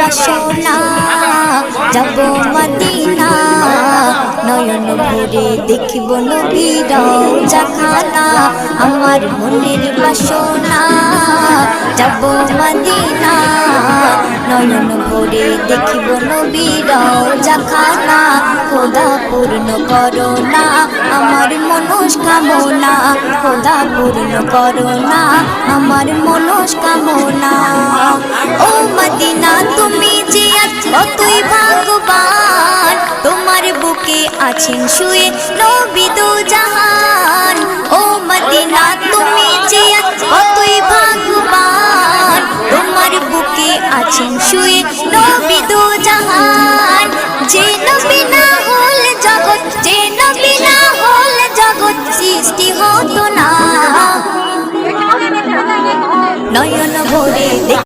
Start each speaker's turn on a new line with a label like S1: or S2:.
S1: বাসনা যাব মদিনা নয়ন ভরে দেখিব নবীর রওজাখানা আমার মনের বাসনা যাব মদিনা নয়ন ভরে দেখিব নবীর রওজাখানা খোদা পূর্ণ করো না আমার মনস্কামনা খোদা পূর্ণ করো না আমার মনস্কামনা ও মদিনা তুমি যে কতই ভাগ্যবান তোমার বুকে আছেন শুয়ে নবী দো জাহান ও মদিনা তুমি যে কতই ভাগ্যবান তোমার বুকে আছেন শুয়ে নবী দো জাহান যে নবী না হল জগৎ যে নবী না হল জগৎ সৃষ্টি হতো না নয়ন ভরে